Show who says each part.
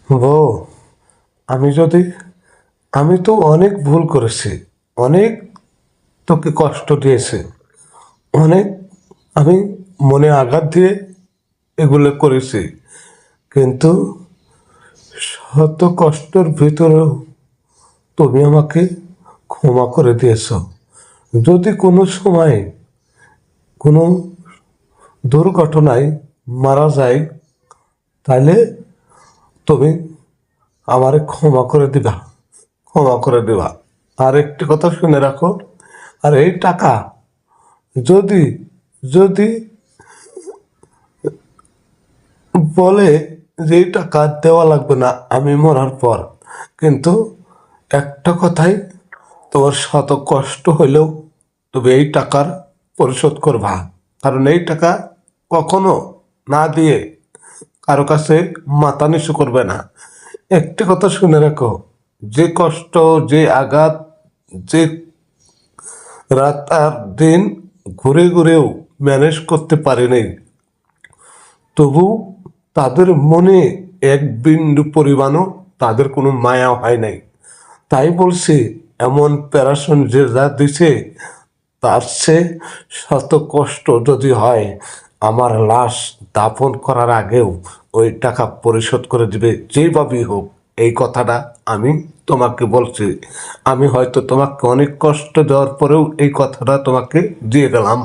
Speaker 1: বউ, আমি যদি আমি তো অনেক ভুল করেছি, অনেক তোকে কষ্ট দিয়েছি, অনেক আমি মনে আঘাত দিয়ে এগুলো করেছি, কিন্তু শত কষ্টের ভিতরেও তুমি আমাকে ক্ষমা করে দিয়েছ। যদি কোনো সময় কোনো দুর্ঘটনায় মারা যায়, তাহলে তুমি আমারে ক্ষমা করে দিবা, ক্ষমা করে দিবা। আর একটি কথা শুনে রাখো, আর এই টাকা যদি যদি বলে যে এই টাকা দেওয়া লাগবে না আমি মরার পর, কিন্তু একটা কথাই, তোমার শত কষ্ট হইলেও তুমি এই টাকার পরিশোধ করবা। কারণ এই টাকা কখনো না দিয়ে কারো কাছে মাথা নিচু করবে না। একটি কথা শুনে রাখো, যে কষ্ট, যে আঘাত, যে রাত আর দিন ঘুরে ঘুরেও ম্যানেজ করতে পারেনি, তবু তাদের মনে এক বিন্দু পরিমাণও তাদের কোনো মায়া হয় নাই। তাই বলছি, এমন প্যারাশন যে যা দিছে, তার চেয়ে শত কষ্ট যদি হয়, আমার লাশ দাফন করার আগেও ওই টাকা পরিশোধ করে দিবে যেভাবেই হোক। এই কথাটা আমি তোমাকে বলছি। আমি হয়তো তোমাকে অনেক কষ্ট দেওয়ার পরেও এই কথাটা তোমাকে দিয়ে গেলাম।